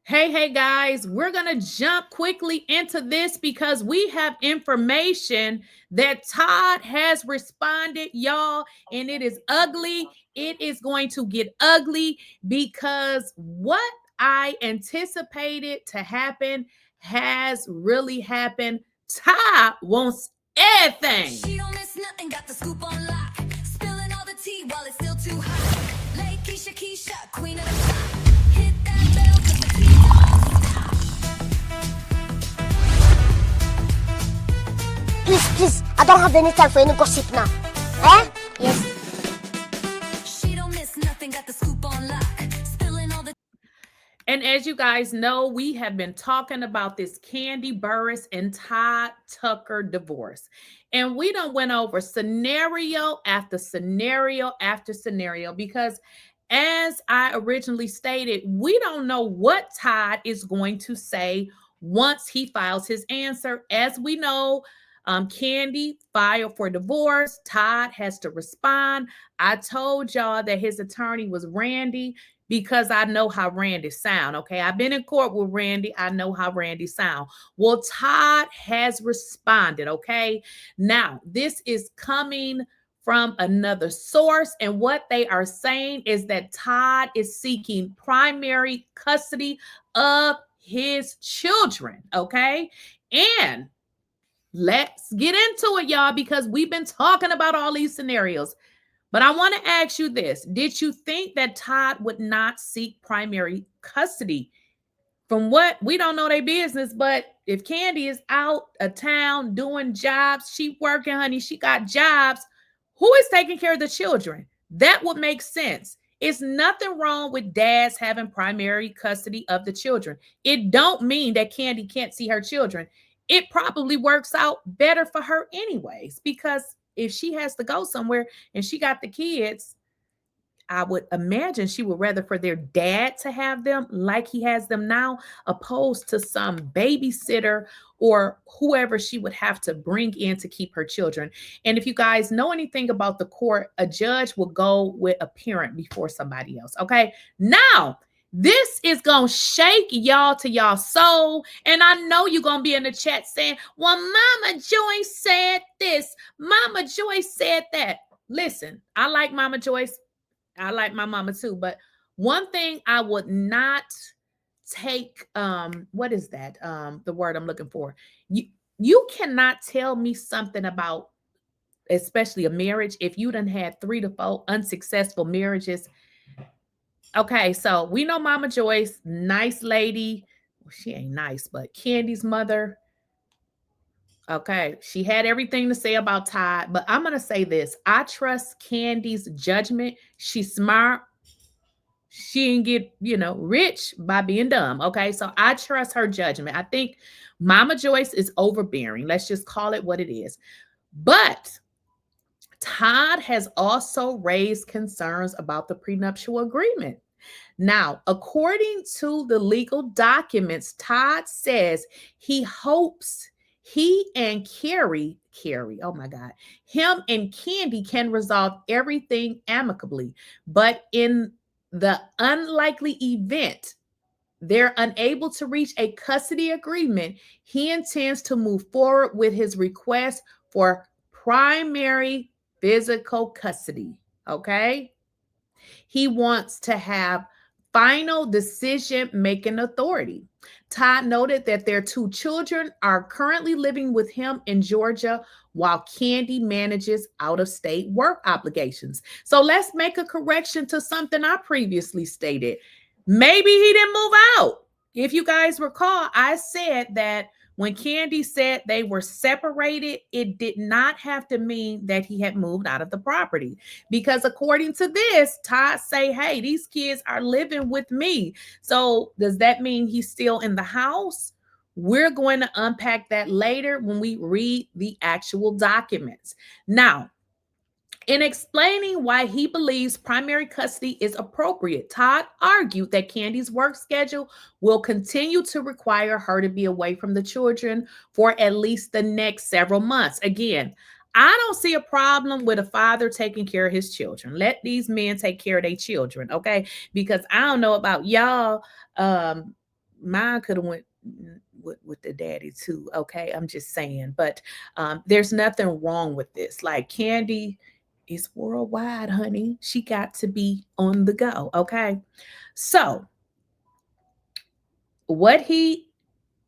Hey guys, we're going to jump quickly into this because we have information that Todd has responded, y'all, and it is ugly. It is going to get ugly because what I anticipated to happen has really happened. Todd wants everything. She don't miss nothing, got the scoop on lock. Spilling all the tea while it's still too hot. Lakeysha Keysha, queen of the top. Hit that bell 'cause the tea don't stop. Please, I don't have any time for any gossip now. Eh? Yes. She don't miss nothing, got the scoop on lock. Spilling all the And as you guys know, we have been talking about this Kandi Burruss and Todd Tucker divorce. And we done went over scenario after scenario after scenario because as I originally stated, we don't know what Todd is going to say once he files his answer. As we know, Kandi filed for divorce. Todd has to respond. I told y'all that his attorney was Randy because I know how Randy sound. Okay, I've been in court with Randy. I know how Randy sound. Well, Todd has responded. Okay, now this is coming from another source, and what they are saying is that Todd is seeking primary custody of his children. Okay, and let's get into it, y'all, because we've been talking about all these scenarios. But I want to ask you this. Did you think that Todd would not seek primary custody? From what we don't know their business, but if Kandi is out of town doing jobs, she working, honey, she got jobs, who is taking care of the children? That would make sense. It's nothing wrong with dads having primary custody of the children. It don't mean that Kandi can't see her children. It probably works out better for her anyways, because if she has to go somewhere and she got the kids, I would imagine she would rather for their dad to have them like he has them now, opposed to some babysitter or whoever she would have to bring in to keep her children. And if you guys know anything about the court, a judge will go with a parent before somebody else. Okay. Now, this is going to shake y'all to y'all soul. And I know you're going to be in the chat saying, well, Mama Joyce said this. Mama Joyce said that. Listen, I like Mama Joyce. I like my mama too. But one thing I would not take, what is that? The word I'm looking for. You cannot tell me something about, especially a marriage, if you done had 3 to 4 unsuccessful marriages. Okay, so we know Mama Joyce, nice lady. Well, she ain't nice, but Kandi's mother. Okay, she had everything to say about Todd, but I'm gonna say this: I trust Kandi's judgment. She's smart. She didn't get, rich by being dumb. Okay, so I trust her judgment. I think Mama Joyce is overbearing. Let's just call it what it is. But Todd has also raised concerns about the prenuptial agreement. Now, according to the legal documents, Todd says he hopes he and Carrie, oh my God, him and Kandi can resolve everything amicably. But in the unlikely event they're unable to reach a custody agreement, he intends to move forward with his request for primary physical custody. Okay. He wants to have final decision making authority. Todd noted that their 2 children are currently living with him in Georgia while Kandi manages out of state work obligations. So let's make a correction to something I previously stated. Maybe he didn't move out. If you guys recall, I said that when Kandi said they were separated, it did not have to mean that he had moved out of the property. Because according to this, Todd say, hey, these kids are living with me. So does that mean he's still in the house? We're going to unpack that later when we read the actual documents. Now, in explaining why he believes primary custody is appropriate, Todd argued that Kandi's work schedule will continue to require her to be away from the children for at least the next several months. Again, I don't see a problem with a father taking care of his children. Let these men take care of their children, okay? Because I don't know about y'all. mine could have went with the daddy too. Okay, I'm just saying, but there's nothing wrong with this. Like Kandi is worldwide, honey. She got to be on the go. Okay, so what he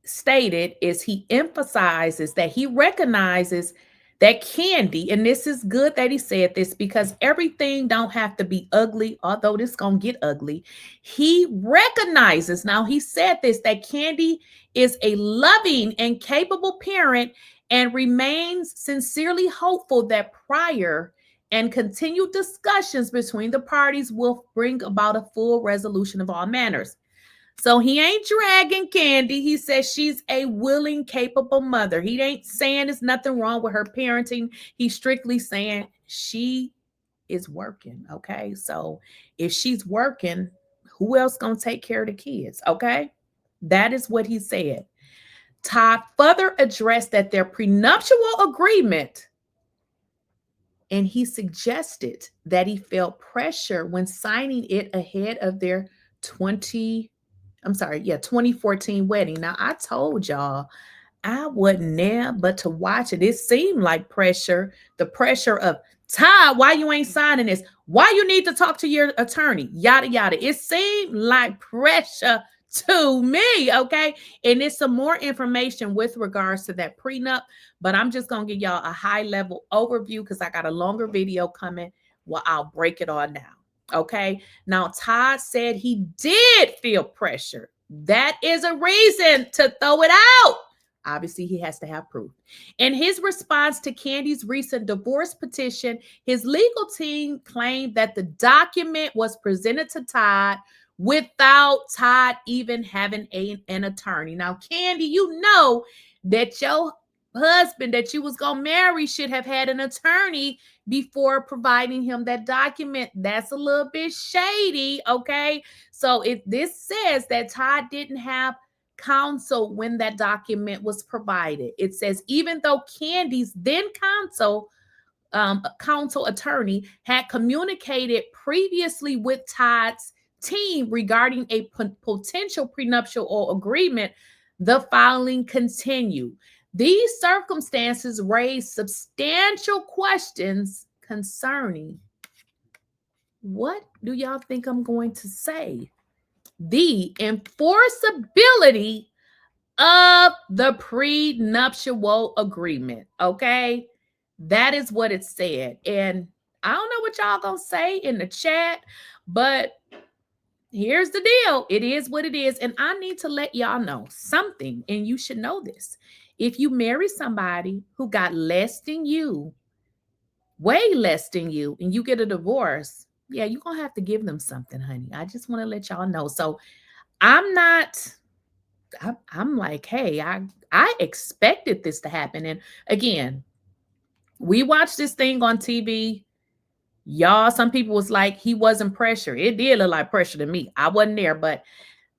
stated is he emphasizes that he recognizes that Kandi, and this is good that he said this because everything don't have to be ugly, although this gonna get ugly. He recognizes, now he said this, that Kandi is a loving and capable parent and remains sincerely hopeful that prior and continued discussions between the parties will bring about a full resolution of all matters. So he ain't dragging Kandi. He says she's a willing, capable mother. He ain't saying there's nothing wrong with her parenting. He's strictly saying she is working. Okay. So if she's working, who else gonna take care of the kids? Okay. That is what he said. Todd further addressed that their prenuptial agreement, and he suggested that he felt pressure when signing it ahead of their 2014 wedding. Now, I told y'all I wasn't there, but to watch it, it seemed like pressure, the pressure of Todd, why you ain't signing this? Why you need to talk to your attorney? Yada, yada. It seemed like pressure to me, okay? And it's some more information with regards to that prenup, but I'm just going to give y'all a high-level overview because I got a longer video coming. Well, I'll break it all down. Okay. Now, Todd said he did feel pressure. That is a reason to throw it out. Obviously, he has to have proof. In his response to Kandi's recent divorce petition, his legal team claimed that the document was presented to Todd without Todd even having an attorney. Now, Kandi, you know that your husband that you was going to marry should have had an attorney before providing him that document. That's a little bit shady, okay? So if this says that Todd didn't have counsel when that document was provided, it says even though Kandi's then counsel attorney had communicated previously with Todd's team regarding a potential prenuptial agreement, the filing continued. These circumstances raise substantial questions concerning, what do y'all think I'm going to say? The enforceability of the prenuptial agreement. Okay, that is what it said. And I don't know what y'all gonna say in the chat, but here's the deal. It is what it is. And I need to let y'all know something, and you should know this. If you marry somebody who got less than you, way less than you, and you get a divorce, yeah, you're going to have to give them something, honey. I just want to let y'all know. So I'm like, hey, I expected this to happen. And again, we watched this thing on TV. Y'all, some people was like, he wasn't pressure. It did look like pressure to me. I wasn't there. But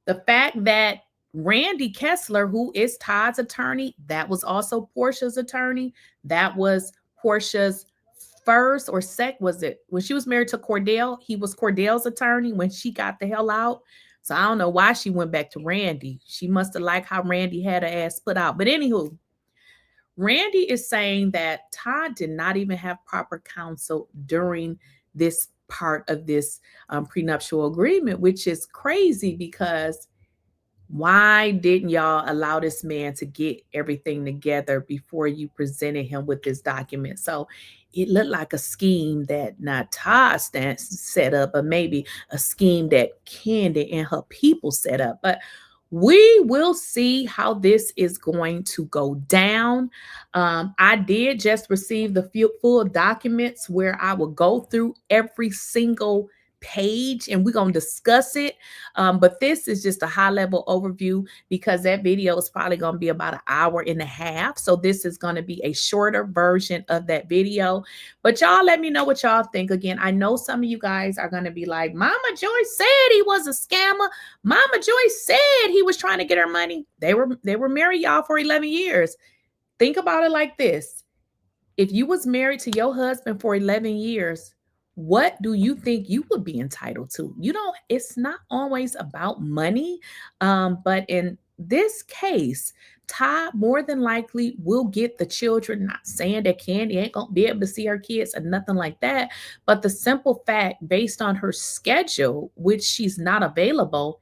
the fact that Randy Kessler, who is Todd's attorney, that was also Portia's attorney. That was Portia's first or second, was it? When she was married to Cordell, he was Cordell's attorney when she got the hell out. So I don't know why she went back to Randy. She must have liked how Randy had her ass put out. But anywho, Randy is saying that Todd did not even have proper counsel during this part of this prenuptial agreement, which is crazy because why didn't y'all allow this man to get everything together before you presented him with this document? So it looked like a scheme that not Todd set up, but maybe a scheme that Kandi and her people set up. But we will see how this is going to go down. I did just receive the full documents where I will go through every single page and we're going to discuss it. But this is just a high level overview because that video is probably going to be about an hour and a half. So this is going to be a shorter version of that video. But y'all let me know what y'all think. Again, I know some of you guys are going to be like, Mama Joyce said he was a scammer. Mama Joyce said he was trying to get her money. They were married, y'all, for 11 years. Think about it like this. If you was married to your husband for 11 years, what do you think you would be entitled to? You don't, it's not always about money. But in this case, Todd more than likely will get the children. Not saying that Kandi ain't gonna be able to see her kids or nothing like that, but the simple fact, based on her schedule, which she's not available,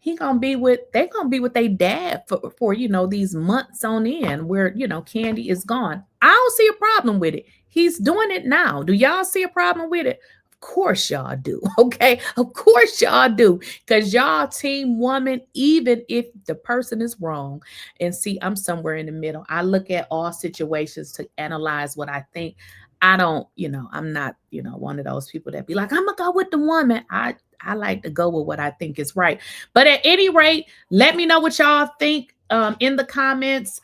they gonna be with their dad for these months on end where Kandi is gone. I don't see a problem with it. He's doing it now. Do y'all see a problem with it? Of course y'all do. Okay, of course y'all do, because y'all team woman, even if the person is wrong. And see, I'm somewhere in the middle. I look at all situations to analyze what I think. I don't, I'm not, one of those people that be like, I'm gonna go with the woman. I like to go with what I think is right. But at any rate, let me know what y'all think in the comments.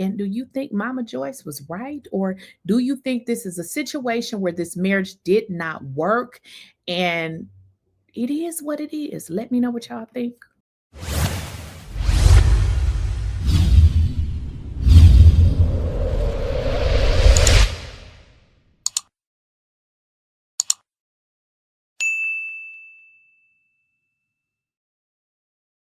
And do you think Mama Joyce was right? Or do you think this is a situation where this marriage did not work and it is what it is? Let me know what y'all think.